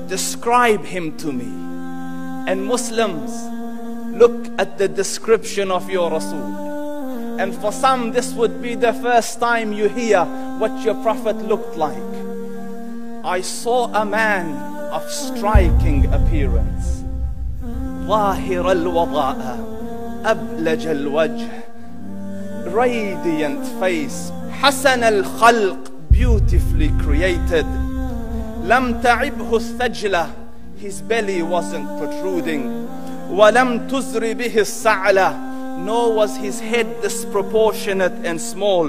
describe him to me. And Muslims, look at the description of your Rasul. And for some, this would be the first time you hear what your Prophet looked like. I saw a man of striking appearance. ظاهر الوضاء أبلج الوجه, radiant face, حسن الخلق, beautifully created. لم تعبه الثجلة, his belly wasn't protruding. ولم تزر به السعلة, nor was his head disproportionate and small.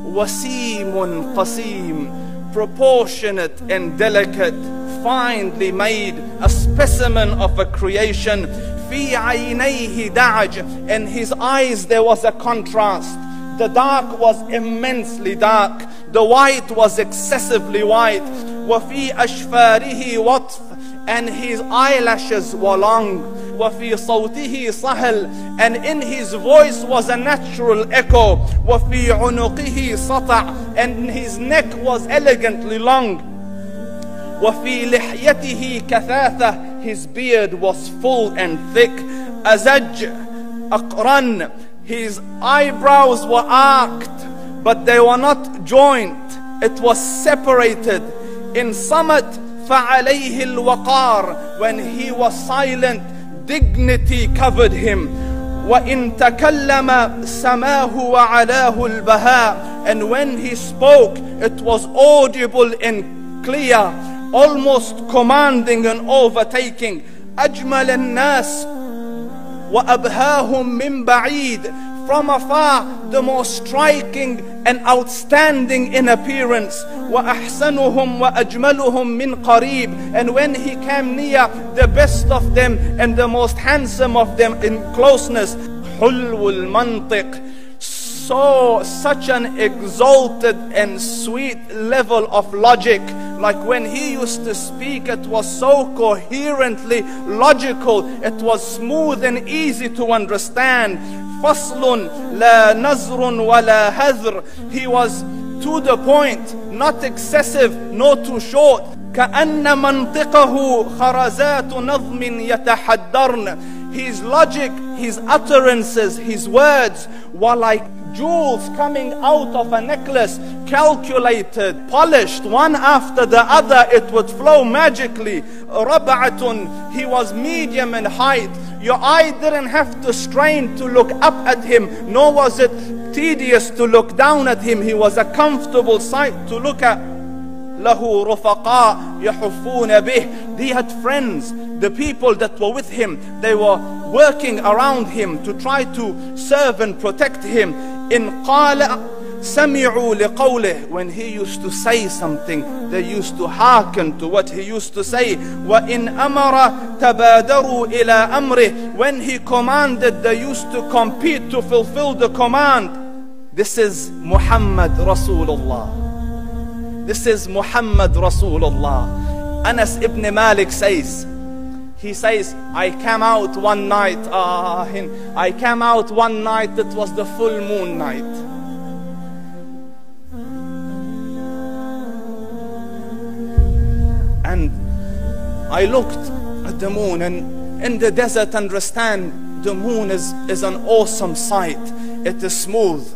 وسيم قسيم, proportionate and delicate, finely made, a specimen of a creation. في عينيه دعج, in his eyes there was a contrast. The dark was immensely dark, the white was excessively white. وفي أشفاره وطف, and his eyelashes were long. وفي صوته صهل, and in his voice was a natural echo. وفي عنقه سطع, and his neck was elegantly long. وفي لحيته كثاثة, his beard was full and thick. أزج أقرن, his eyebrows were arched, but they were not joined. It was separated. In summit فعليه الوقار, when he was silent, dignity covered him. وإن تكلم سماه وعلاه البهاء, and when he spoke, it was audible and clear, almost commanding and overtaking. أجمل الناس وأبهاهم من بعيد, from afar the most striking and outstanding in appearance. وأحسنهم وأجملهم من قريب, and when he came near, the best of them and the most handsome of them in closeness. حلو المنطق, such an exalted and sweet level of logic. Like when he used to speak, it was so coherently logical, it was smooth and easy to understand. فصل لا نزر ولا هذر, he was to the point, not excessive nor too short. كأن منطقه خرزات نظم يتحدرن, his logic, his utterances, his words were like jewels coming out of a necklace, calculated, polished, one after the other, it would flow magically. ربعة, he was medium in height. Your eye didn't have to strain to look up at him, nor was it tedious to look down at him. He was a comfortable sight to look at. له رفقاء يحفون به, he had friends, the people that were with him, they were working around him to try to serve and protect him. إن قال سمعوا لقوله, when he used to say something, they used to hearken to what he used to say. وإن أمر تبادروا إلى أمره, when he commanded, they used to compete to fulfill the command. This is Muhammad Rasulullah. This is Muhammad Rasulullah. Anas ibn Malik says, he says, I came out one night, it was the full moon night. And I looked at the moon, and in the desert, understand, the moon is an awesome sight. It is smooth,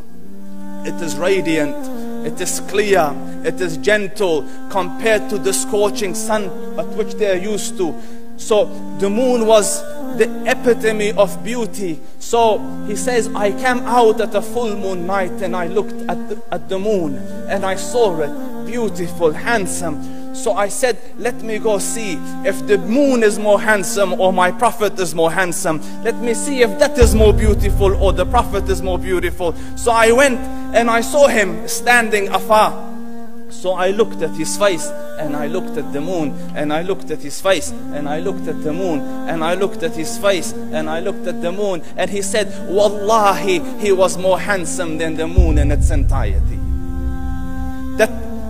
it is radiant, it is clear, it is gentle compared to the scorching sun at which they are used to. So the moon was the epitome of beauty. So he says, I came out at a full moon night and I looked at the moon and I saw it, beautiful, handsome. So I said, let me go see if the moon is more handsome or my Prophet is more handsome. Let me see if that is more beautiful or the Prophet is more beautiful. So I went and I saw him standing afar. So I looked at his face and I looked at the moon and I looked at his face and I looked at the moon and I looked at his face and I looked at the moon, and he said, Wallahi, he was more handsome than the moon in its entirety.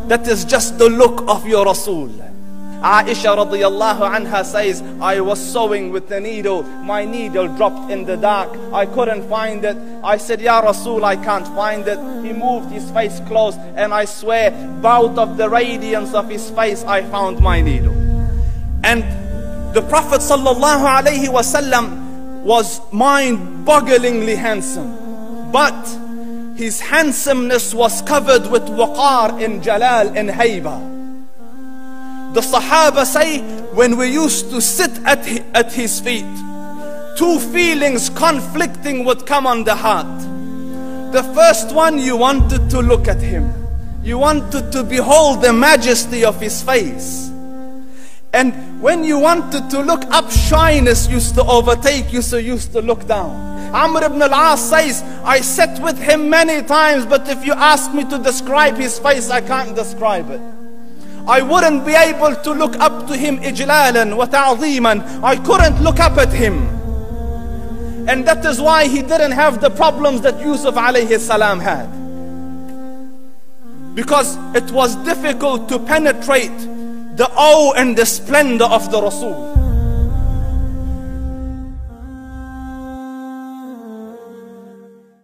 That is just the look of your Rasul. Aisha radiyallahu anha says, I was sewing with the needle. My needle dropped in the dark. I couldn't find it. I said, Ya Rasul, I can't find it. He moved his face close, and I swear, out of the radiance of his face, I found my needle. And the Prophet sallallahu alaihi wasallam was mind-bogglingly handsome, but his handsomeness was covered with waqar and jalal and hayba. The Sahaba say, when we used to sit at his feet, two feelings conflicting would come on the heart. The first one, you wanted to look at him. You wanted to behold the majesty of his face. And when you wanted to look up, shyness used to overtake you, so you used to look down. Amr ibn al-As says, I sat with him many times, but if you ask me to describe his face, I can't describe it. I wouldn't be able to look up to him ijlalan wa ta'zeeman. I couldn't look up at him. And that is why he didn't have the problems that Yusuf alayhi salam had. Because it was difficult to penetrate the awe and the splendor of the Rasul.